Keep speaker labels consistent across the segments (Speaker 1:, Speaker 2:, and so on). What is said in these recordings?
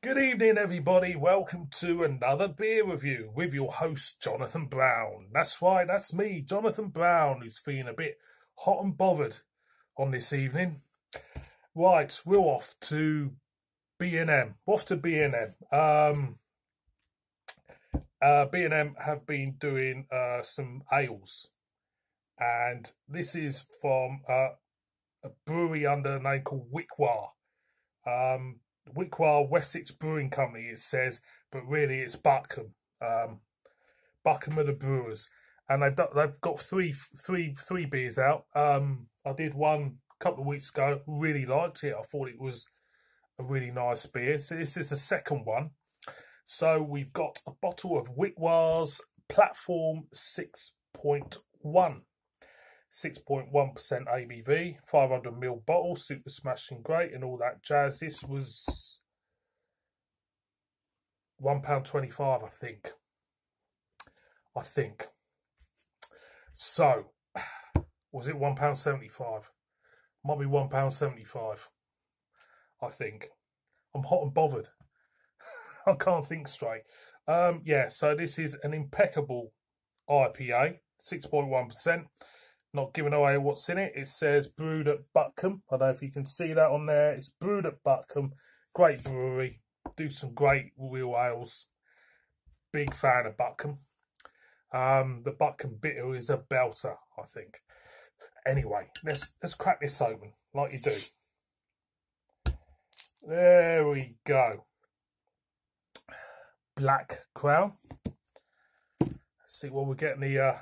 Speaker 1: Good evening, everybody. Welcome to another beer review with your host, Jonathan Brown. That's right, that's me, Jonathan Brown, who's feeling a bit hot and bothered on this evening. Right, we're off to B&M. Off to B&M. B&M have been doing some ales, and this is from a brewery under the name called Wickwar. Wickwar Wessex Brewing Company, it says, but really it's Buckham. Buckham are the brewers, and they've got three beers out. I did one a couple of weeks ago. Really liked it. I thought it was a really nice beer. So this is the second one. So we've got a bottle of Wickwar's Platform 6.1. 6.1% ABV, 500ml bottle, super smashing great and all that jazz. This was £1.25, I think. So, was it £1.75? Might be £1.75, I think. I'm hot and bothered. I can't think straight. Yeah, so this is an impeccable IPA, 6.1%. Not giving away what's in it. It says brewed at Buckham. I don't know if you can see that on there. It's brewed at Buckham. Great brewery. Do some great real ales. Big fan of Buckham. The Buckham bitter is a belter, I think. Anyway, let's crack this open like you do. There we go. Black Crown. Let's see what we're getting the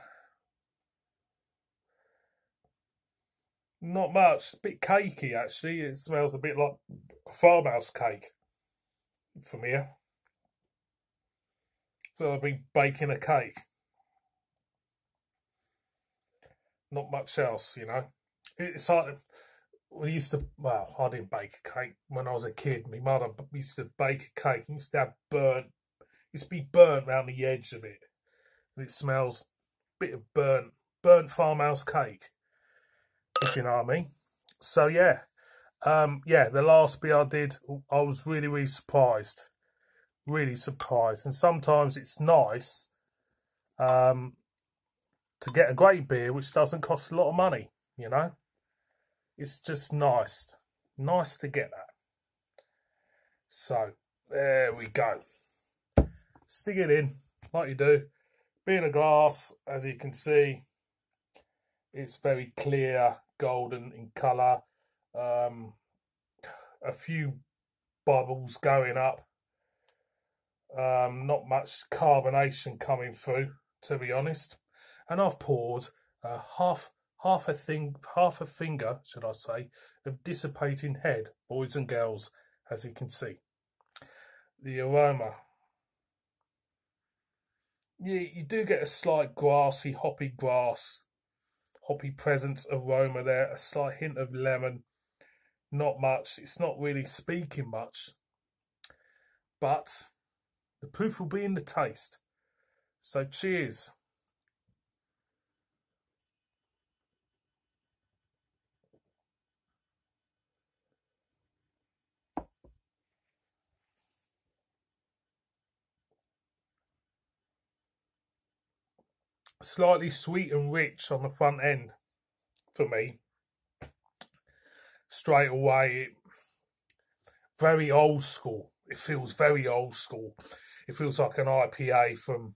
Speaker 1: not much. A bit cakey, actually. It smells a bit like farmhouse cake from here. So I've been baking a cake. Not much else, you know. It's like we used to. Well, I didn't bake a cake when I was a kid. My mother used to bake a cake. It used to have burnt. Used to be burnt around the edge of it. And it smells a bit of burnt farmhouse cake, if you know what I mean. So yeah, the last beer I did, I was really surprised, and sometimes it's nice to get a great beer which doesn't cost a lot of money, you know. It's just nice to get that. So there we go. Stick it in like you do. Being a glass, as you can see, it's very clear, golden in colour. A few bubbles going up. Not much carbonation coming through, to be honest. And I've poured half a finger, should I say, of dissipating head, boys and girls, as you can see. The aroma. Yeah, you do get a slight grassy, hoppy presence aroma there, a slight hint of lemon. Not much. It's not really speaking much, but the proof will be in the taste. So cheers. Slightly sweet and rich on the front end for me. Straight away, very old school. It feels very old school. It feels like an IPA from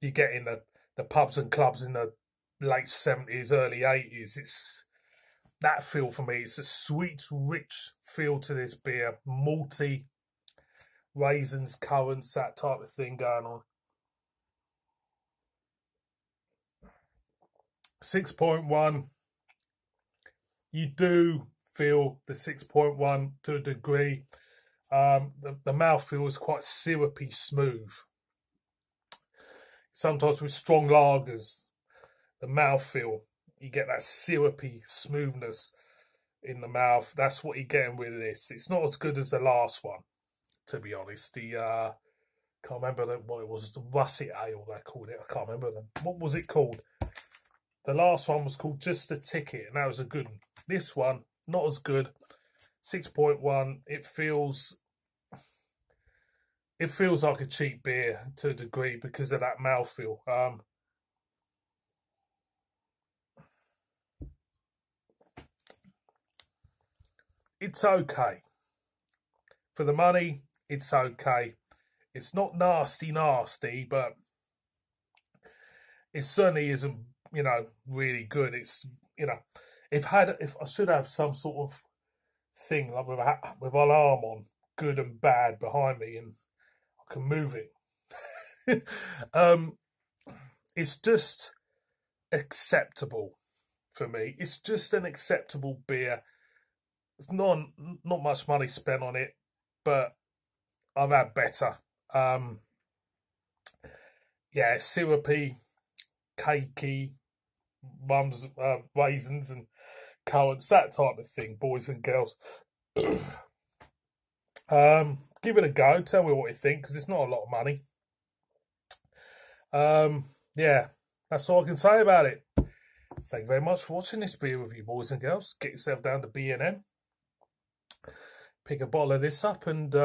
Speaker 1: you get in the pubs and clubs in the late 70s, early 80s. It's that feel for me. It's a sweet, rich feel to this beer. Malty, raisins, currants, that type of thing going on. 6.1. You do feel the 6.1 to a degree. The mouthfeel is quite syrupy smooth. Sometimes with strong lagers, the mouthfeel, you get that syrupy smoothness in the mouth. That's what you're getting with this. It's not as good as the last one, to be honest. The can't remember what it was. The russet ale they called it. I can't remember them. What was it called? The last one was called Just a Ticket, and that was a good one. This one, not as good. 6.1. It feels it feels like a cheap beer to a degree because of that mouthfeel. It's okay. For the money, it's okay. It's not nasty, but it certainly isn't, really good. It's, if I should have some sort of thing like with alarm on, good and bad behind me, and I can move it. It's just acceptable for me. It's just an acceptable beer. It's not much money spent on it, but I've had better. Yeah, syrupy, cakey, mums, raisins and currants, that type of thing, boys and girls. Give it a go. Tell me what you think, because it's not a lot of money. Yeah, that's all I can say about it. Thank you very much for watching this beer review, boys and girls. Get yourself down to B&M. Pick a bottle of this up and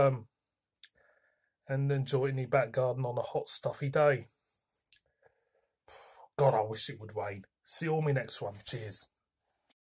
Speaker 1: enjoy it in your back garden on a hot, stuffy day. God, I wish it would rain. See you on my next one. Cheers.